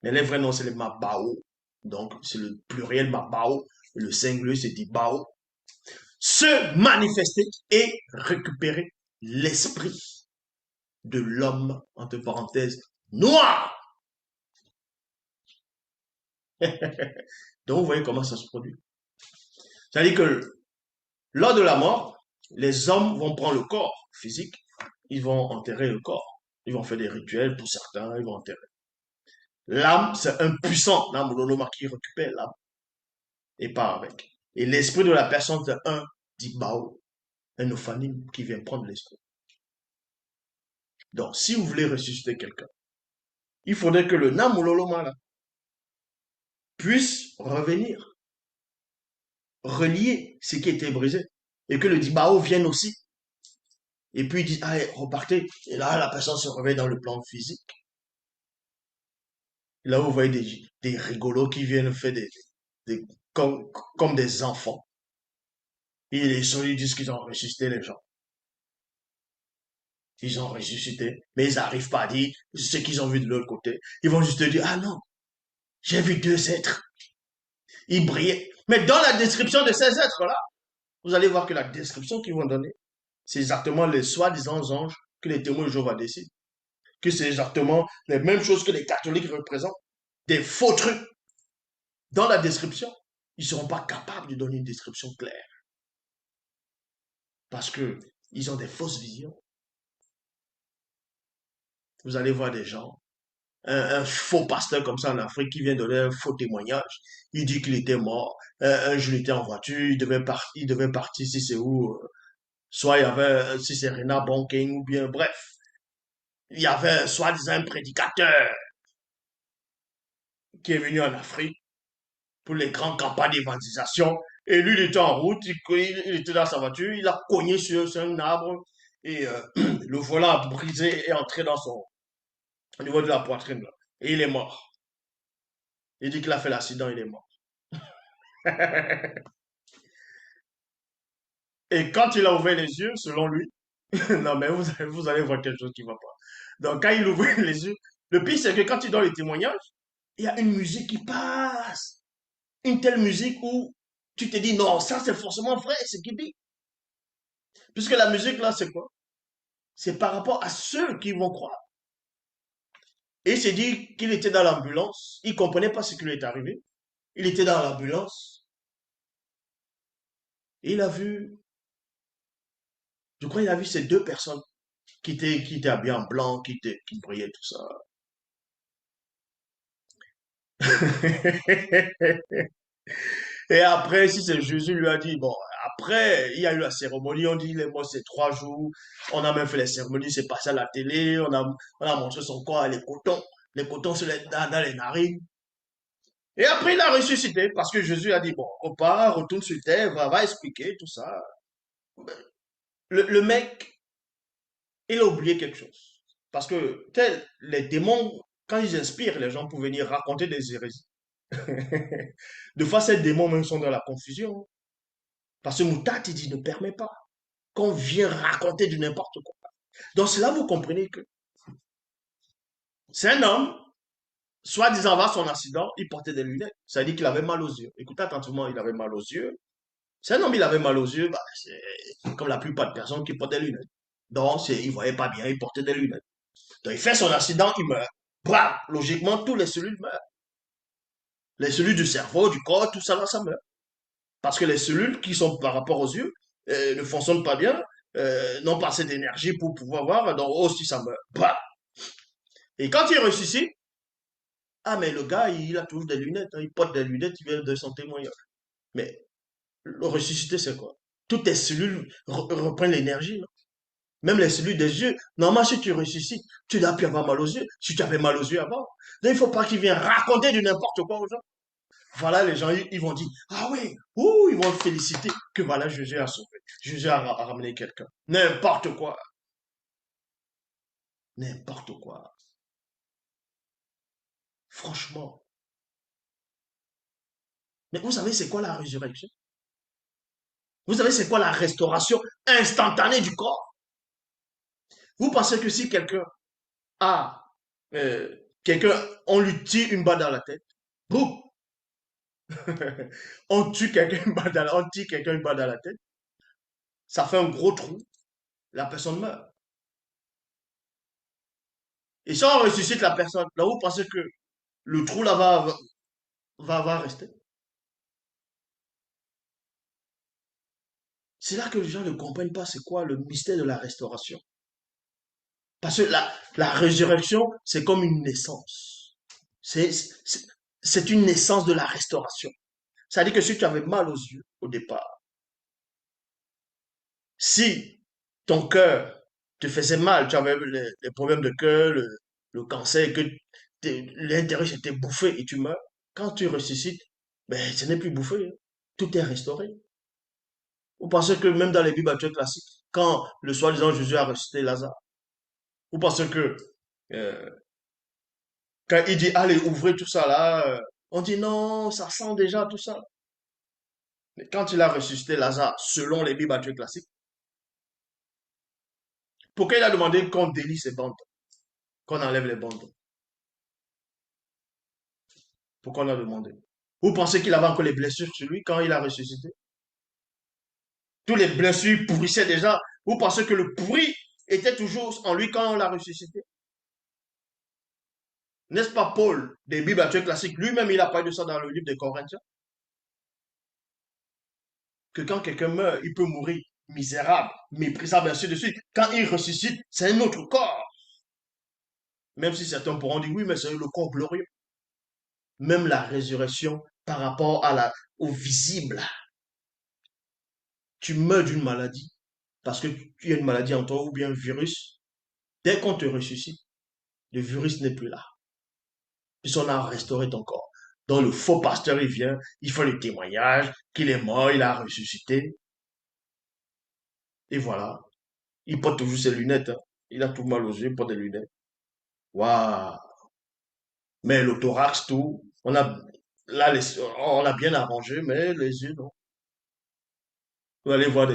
Mais les vrais noms, c'est les Mabao. Donc, c'est le pluriel Mabao. Et le singulier, c'est dit Bao. Se manifester et récupérer l'esprit de l'homme, entre parenthèses, noir. Donc, vous voyez comment ça se produit. C'est-à-dire que lors de la mort, les hommes vont prendre le corps physique, ils vont enterrer le corps. Ils vont faire des rituels pour certains, ils vont enterrer. L'âme, c'est un puissant Namololoma qui récupère l'âme et part avec. Et l'esprit de la personne, c'est un Dibao, un ophanime qui vient prendre l'esprit. Donc, si vous voulez ressusciter quelqu'un, il faudrait que le Namololoma là, puisse revenir, relier ce qui était brisé, et que le Dibao vienne aussi. Et puis il dit, allez, repartez. Et là, la personne se réveille dans le plan physique. Là, vous voyez des rigolos qui viennent faire des, comme, comme des enfants. Et les gens, ils disent qu'ils ont ressuscité les gens. Ils ont ressuscité, mais ils n'arrivent pas à dire ce qu'ils ont vu de l'autre côté. Ils vont juste dire, ah non, j'ai vu deux êtres. Ils brillaient. Mais dans la description de ces êtres-là, vous allez voir que la description qu'ils vont donner, c'est exactement les soi-disant anges que les témoins de Jéhovah décident. Que c'est exactement les mêmes choses que les catholiques représentent. Des faux trucs. Dans la description, ils ne seront pas capables de donner une description claire. Parce que ils ont des fausses visions. Vous allez voir des gens, un faux pasteur comme ça en Afrique qui vient donner un faux témoignage. Il dit qu'il était mort. Un jour, il était en voiture, il devait partir, si c'est où, soit il y avait, si c'est Rena Bonking ou bien, bref. Il y avait soi-disant un prédicateur qui est venu en Afrique pour les grandes campagnes d'évangélisation. Et lui, il était en route, il était dans sa voiture, il a cogné sur un arbre et le volant a brisé et entré dans son, au niveau de la poitrine. Là. Et il est mort. Il dit qu'il a fait l'accident, il est mort. Et quand il a ouvert les yeux, selon lui, non mais vous allez voir quelque chose qui ne va pas. Donc quand il ouvre les yeux, le pire c'est que quand il donne les témoignages, il y a une musique qui passe. Une telle musique où tu te dis non, ça c'est forcément vrai, ce qu'il dit. Puisque la musique là, c'est quoi? C'est par rapport à ceux qui vont croire. Et il s'est dit qu'il était dans l'ambulance. Il ne comprenait pas ce qui lui est arrivé. Il était dans l'ambulance. Et il a vu, je crois, il a vu ces deux personnes qui étaient habillées en blanc, qui brillaient, tout ça. Et après, si c'est Jésus lui a dit, bon, après, il y a eu la cérémonie, on dit, il est mort ces 3 jours, on a même fait les cérémonies, c'est passé à la télé, on a montré son corps, les cotons sur dans les narines. Et après, il a ressuscité parce que Jésus a dit, bon, repars, retourne sur terre, va expliquer tout ça. Le mec, il a oublié quelque chose. Parce que les démons, quand ils inspirent les gens pour venir raconter des hérésies, de fois, ces démons même sont dans la confusion. Parce que Moutat, il dit, ne permet pas qu'on vienne raconter du n'importe quoi. Donc, cela, vous comprenez que c'est un homme, soi-disant avant son accident, il portait des lunettes. Ça veut dire qu'il avait mal aux yeux. Écoutez attentivement, il avait mal aux yeux. C'est un homme, il avait mal aux yeux, bah, c'est comme la plupart des personnes qui portent des lunettes. Donc, il ne voyait pas bien, il portait des lunettes. Donc, il fait son accident, il meurt. Blah, logiquement, tous les cellules meurent. Les cellules du cerveau, du corps, tout ça, là, ça meurt. Parce que les cellules qui sont par rapport aux yeux ne fonctionnent pas bien, n'ont pas assez d'énergie pour pouvoir voir, donc aussi ça meurt. Blah. Et quand il ressuscite, ah mais le gars, il a toujours des lunettes, hein, il porte des lunettes, il vient de son témoignage. Mais le ressuscité, c'est quoi? Toutes tes cellules reprennent l'énergie, non? Même les cellules des yeux. Normalement, si tu ressuscites, tu n'as plus avoir mal aux yeux. Si tu avais mal aux yeux avant. Donc, il ne faut pas qu'il vienne raconter du n'importe quoi aux gens. Voilà, les gens, ils vont dire, ah oui, ouh, ils vont féliciter que voilà, Jésus a sauvé. Jésus a ramené quelqu'un. N'importe quoi. N'importe quoi. Franchement. Mais vous savez, c'est quoi la résurrection? Vous savez, c'est quoi la restauration instantanée du corps? Vous pensez que si a, quelqu'un, on lui tire une balle dans la tête, boum, on tue quelqu'un une balle dans on tire quelqu'un une balle dans la tête, ça fait un gros trou, la personne meurt. Et si on ressuscite la personne, là, vous pensez que le trou là va rester? C'est là que les gens ne comprennent pas c'est quoi le mystère de la restauration. Parce que la résurrection, c'est comme une naissance. C'est c'est- c'est une naissance de la restauration. C'est-à-dire que si tu avais mal aux yeux au départ, si ton cœur te faisait mal, tu avais les problèmes de cœur, le cancer, que l'intérieur s'était bouffé et tu meurs, quand tu ressuscites, ben, ce n'est plus bouffé, hein. Tout est restauré. Vous pensez que même dans les Bibles actuelles classiques, quand le soi-disant Jésus a ressuscité Lazare, vous pensez que euh, quand il dit allez ouvrez tout ça là, on dit non, ça sent déjà tout ça. Mais quand il a ressuscité Lazare, selon les Bibles actuelles classiques, pourquoi il a demandé qu'on délie ses bandes, qu'on enlève les bandes? Pourquoi on a demandé? Vous pensez qu'il avait encore les blessures sur lui quand il a ressuscité? Tous les blessures pourrissaient déjà. Vous pensez que le pourri était toujours en lui quand on l'a ressuscité? N'est-ce pas Paul, des Bibles actuelles classiques, lui-même il a parlé de ça dans le livre des Corinthiens, que quand quelqu'un meurt, il peut mourir misérable, méprisable, ainsi de suite. Quand il ressuscite, c'est un autre corps. Même si certains pourront dire oui, mais c'est le corps glorieux. Même la résurrection par rapport au visible. Tu meurs d'une maladie parce que tu as une maladie en toi ou bien un virus. Dès qu'on te ressuscite, le virus n'est plus là. Puisqu'on a restauré ton corps. Donc le faux pasteur, il vient, il fait le témoignage qu'il est mort, il a ressuscité. Et voilà. Il porte toujours ses lunettes, hein. Il a tout mal aux yeux, il porte des lunettes. Waouh! Mais le thorax, tout, là, on a bien arrangé, mais les yeux, non. Vous allez voir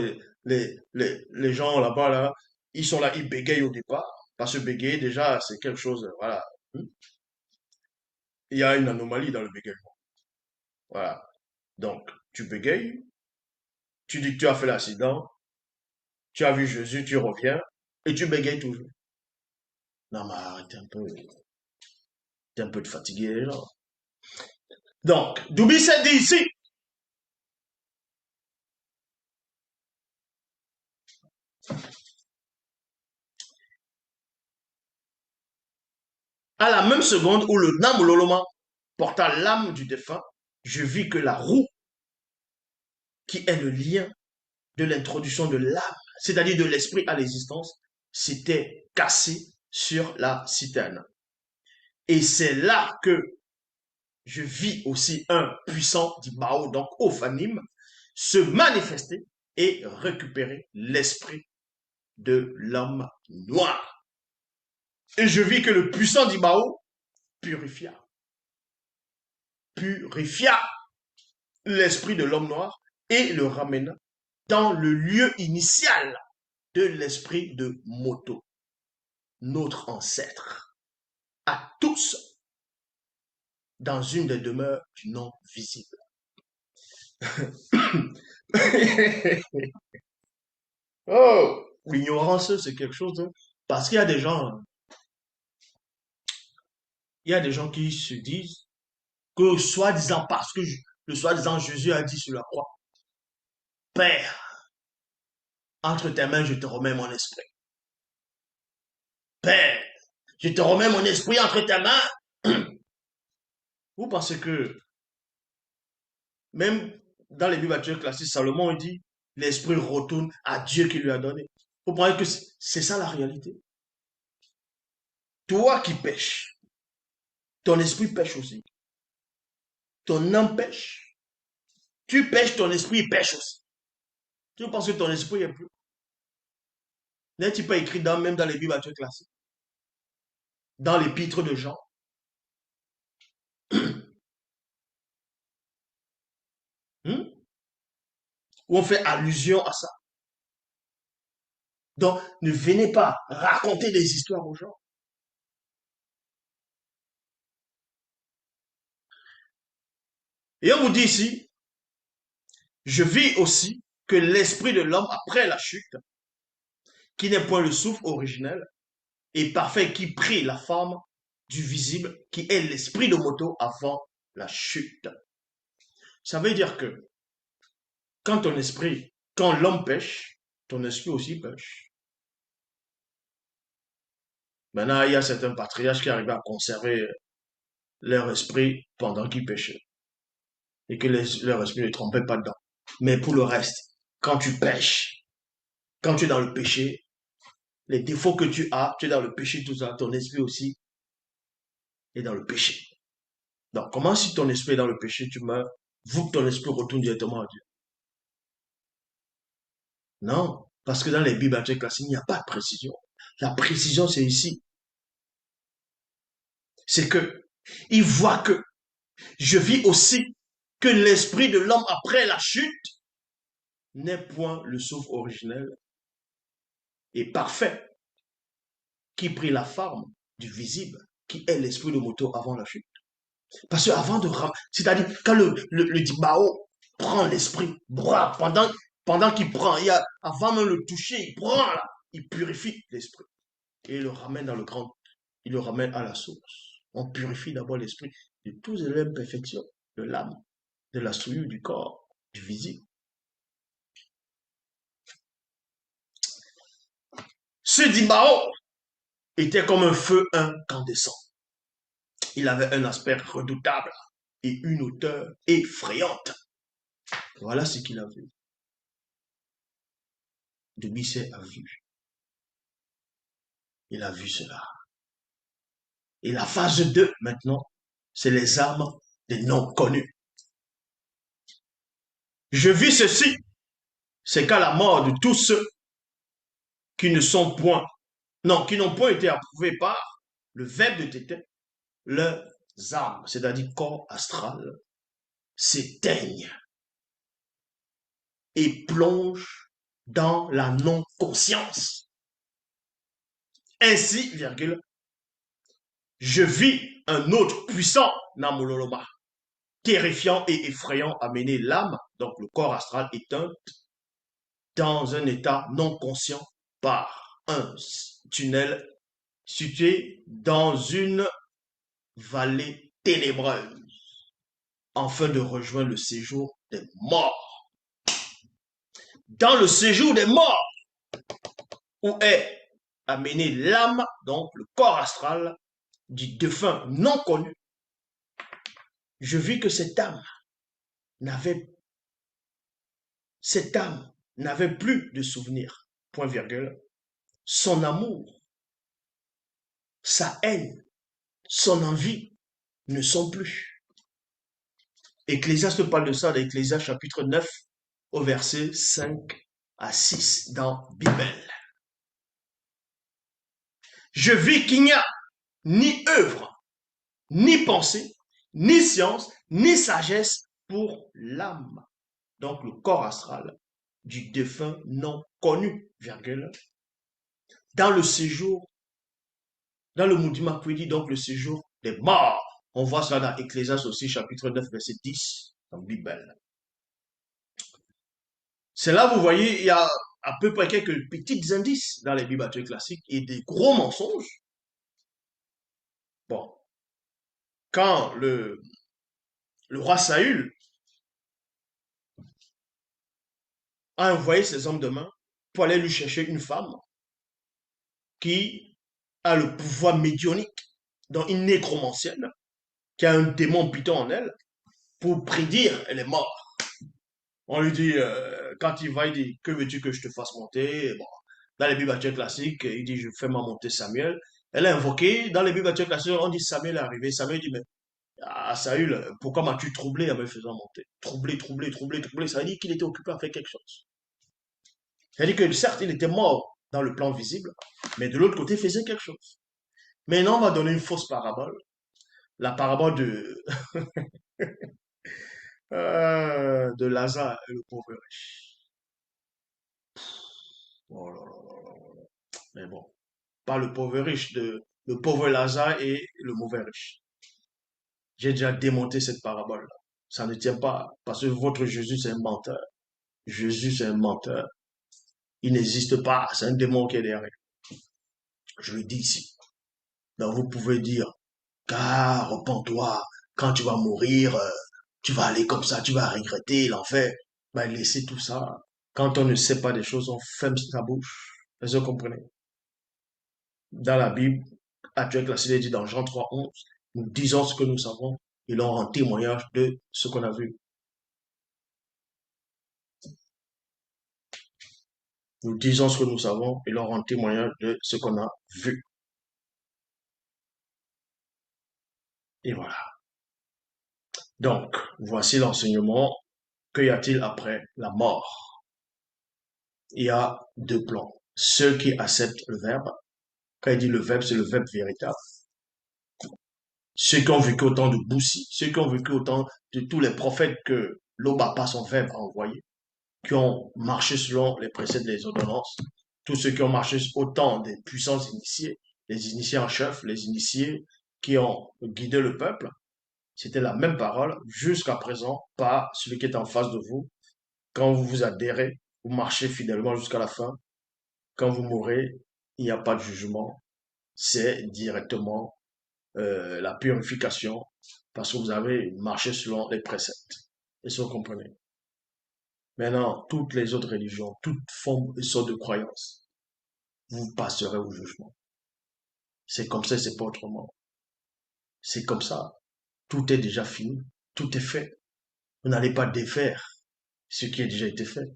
les gens là-bas, là, ils sont là, ils bégayent au départ. Parce que bégayer, déjà, c'est quelque chose, voilà. Il y a une anomalie dans le bégaiement. Voilà. Donc, tu bégayes, tu dis que tu as fait l'accident, tu as vu Jésus, tu reviens, et tu bégayes toujours. Non, mais arrêtez un peu, t'es un peu fatigué, là. Donc, Doubi s'est dit ici, à la même seconde où le Namololoma porta l'âme du défunt, je vis que la roue, qui est le lien de l'introduction de l'âme, c'est-à-dire de l'esprit à l'existence, s'était cassée sur la citerne. Et c'est là que je vis aussi un puissant d'Ibao, donc Ophanim, se manifester et récupérer l'esprit de l'homme noir. Et je vis que le puissant d'Ibao purifia, purifia l'esprit de l'homme noir et le ramena dans le lieu initial de l'esprit de Moto, notre ancêtre, à tous dans une des demeures du non visible. Oh, l'ignorance, c'est quelque chose, hein. Parce qu'il y a des gens, il y a des gens qui se disent que soi-disant, parce que le soi-disant Jésus a dit sur la croix, Père, entre tes mains, je te remets mon esprit. Père, je te remets mon esprit entre tes mains. Vous pensez que même dans les Bibles actuelles classiques, Salomon dit, l'esprit retourne à Dieu qui lui a donné. Vous pensez que c'est ça la réalité? Toi qui pêches, ton esprit pêche aussi. Ton âme pêche. Tu pêches, ton esprit pêche aussi. Tu penses que ton esprit est plus. N'est-il pas écrit même dans les Bibles actuelles classiques? dans l'épître de Jean, hmm, où on fait allusion à ça. Donc, ne venez pas raconter des histoires aux gens. Et on vous dit ici, je vis aussi que l'esprit de l'homme après la chute, qui n'est point le souffle originel, est parfait, qui prit la forme du visible, qui est l'esprit de moto avant la chute. Ça veut dire que quand ton esprit, quand l'homme pêche, ton esprit aussi pêche. Maintenant, il y a certains patriarches qui arrivent à conserver leur esprit pendant qu'ils pêchaient et que leur esprit ne trompait pas dedans. Mais pour le reste, quand tu pêches, quand tu es dans le péché, les défauts que tu es dans le péché, tout ça, ton esprit aussi est dans le péché. Donc, comment si ton esprit est dans le péché, tu meurs, vous que ton esprit retourne directement à Dieu? Non, parce que dans les Bibles classiques, il n'y a pas de précision. La précision, c'est ici. C'est que il voit que je vis aussi que l'esprit de l'homme après la chute n'est point le souffle originel et parfait qui prit la forme du visible, qui est l'esprit de moto avant la chute. Parce que avant de c'est-à-dire quand le Dibao prend l'esprit, pendant qu'il prend, avant même le toucher, il prend là, il purifie l'esprit et il le ramène dans le grand, il le ramène à la source. On purifie d'abord l'esprit de tous les imperfections de l'âme, de la structure du corps, du visible. Ce Dibao était comme un feu incandescent. Il avait un aspect redoutable et une hauteur effrayante. Voilà ce qu'il a vu. Debussy a vu. Il a vu cela. Et la phase 2, maintenant, c'est les armes des non connus. Je vis ceci, c'est qu'à la mort de tous ceux qui ne sont point, non, qui n'ont point été approuvés par le verbe de Tété, leurs âmes, c'est-à-dire corps astral, s'éteignent et plongent dans la non-conscience. Ainsi, virgule, je vis un autre puissant Namololoma, terrifiant et effrayant à mener l'âme, donc le corps astral éteint, dans un état non conscient par un tunnel situé dans une vallée ténébreuse, afin de rejoindre le séjour des morts. Dans le séjour des morts, où est amenée l'âme, donc le corps astral du défunt non connu, je vis que n'avait cette âme n'avait plus de souvenirs, point virgule, son amour, sa haine, son envie ne sont plus. Ecclésiaste parle de ça dans Ecclésiaste chapitre 9 au verset 5 à 6 dans Bible. Je vis qu'il n'y a ni œuvre, ni pensée, ni science, ni sagesse pour l'âme, donc le corps astral du défunt non connu, virgule, dans le séjour, dans le Moudima Kwedi, donc le séjour des morts. On voit ça dans Ecclésiaste aussi, chapitre 9, verset 10, dans Bible. C'est là, vous voyez, il y a à peu près quelques petits indices dans les Bibles classiques et des gros mensonges. Bon, quand le roi Saül a envoyé ses hommes de main pour aller lui chercher une femme qui a le pouvoir médionique, dans une nécromancienne, qui a un démon python en elle, pour prédire elle est morte. On lui dit, quand il va, il dit, que veux-tu que je te fasse monter? Bon, dans les Bibles classiques, il dit, je fais-moi monter Samuel. Elle a invoqué, dans les Bibles classiques, on dit Samuel est arrivé. Samuel dit, mais Saül, pourquoi m'as-tu troublé en me faisant monter? Troublé, troublé, troublé, troublé. Ça veut dire qu'il était occupé à faire quelque chose. Ça veut dire que certes, il était mort dans le plan visible, mais de l'autre côté, il faisait quelque chose. Maintenant, on va donner une fausse parabole. La parabole de Lazare et le pauvre riche. Oh là là là là là. Mais bon, pas le pauvre riche, le pauvre Lazare et le mauvais riche. J'ai déjà démonté cette parabole-là. Ça ne tient pas, parce que votre Jésus, c'est un menteur. Jésus, c'est un menteur. Il n'existe pas, c'est un démon qui est derrière. Je le dis ici. Donc vous pouvez dire, car repens-toi, quand tu vas mourir, tu vas aller comme ça, tu vas regretter l'enfer. Ben, laissez tout ça. Quand on ne sait pas des choses, on ferme sa bouche. Est-ce que vous comprenez? Dans la Bible, actuelle classique dit dans Jean 3:11, nous disons ce que nous savons et l'on rend témoignage de ce qu'on a vu. Nous disons ce que nous savons et l'on rend témoignage de ce qu'on a vu. Et voilà. Donc, voici l'enseignement. Que y a-t-il après la mort? Il y a deux plans. Ceux qui acceptent le verbe, quand il dit le verbe, c'est le verbe véritable. Ceux qui ont vécu autant de Boussi, ceux qui ont vécu autant de tous les prophètes que l'aube a pas son verbe à envoyer, qui ont marché selon les préceptes des ordonnances, tous ceux qui ont marché autant des puissants initiés, les initiés en chef, les initiés qui ont guidé le peuple, c'était la même parole jusqu'à présent, pas celui qui est en face de vous. Quand vous vous adhérez, vous marchez fidèlement jusqu'à la fin. Quand vous mourrez, il n'y a pas de jugement. C'est directement la purification parce que vous avez marché selon les préceptes. Est-ce que vous comprenez? Maintenant, toutes les autres religions, toutes formes et sortes de croyances, vous passerez au jugement. C'est comme ça, c'est pas autrement. C'est comme ça. Tout est déjà fini. Tout est fait. Vous n'allez pas défaire ce qui a déjà été fait.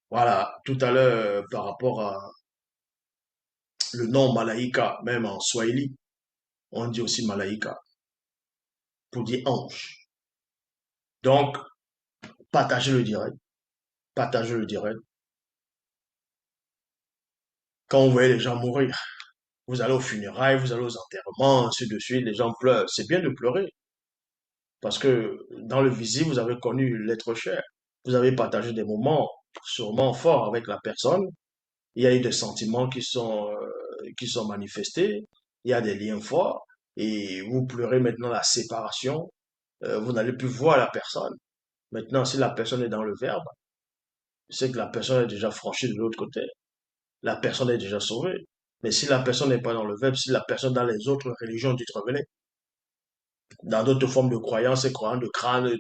Voilà, tout à l'heure, par rapport à le nom Malaïka, même en Swahili, on dit aussi Malaïka, pour dire ange. Donc, partagez le direct, partagez le direct. Quand vous voyez les gens mourir, vous allez aux funérailles, vous allez aux enterrements, ainsi de suite, les gens pleurent. C'est bien de pleurer, parce que dans le visible, vous avez connu l'être cher. Vous avez partagé des moments sûrement forts avec la personne. Il y a eu des sentiments qui sont manifestés. Il y a des liens forts. Et vous pleurez maintenant la séparation. Vous n'allez plus voir la personne. Maintenant, si la personne est dans le verbe, c'est que la personne est déjà franchie de l'autre côté. La personne est déjà sauvée. Mais si la personne n'est pas dans le verbe, si la personne dans les autres religions du révélé, dans d'autres formes de croyances et croyances de crâne,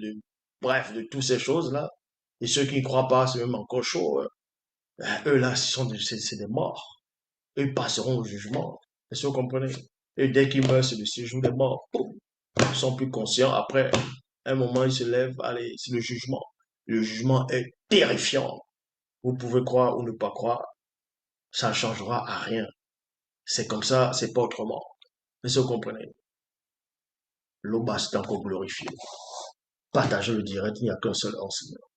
bref, de toutes ces choses-là, et ceux qui ne croient pas, c'est même encore chaud, eux là, c'est des morts. Eux passeront au jugement. Est-ce que vous comprenez? Et dès qu'ils meurent, c'est le séjour des morts. Ils sont plus conscients. Après, un moment, ils se lèvent. Allez, c'est le jugement. Le jugement est terrifiant. Vous pouvez croire ou ne pas croire. Ça ne changera à rien. C'est comme ça, c'est pas autrement. Est-ce que vous comprenez? L'Oba, c'est encore glorifié. Partagez le direct, il n'y a qu'un seul enseignant.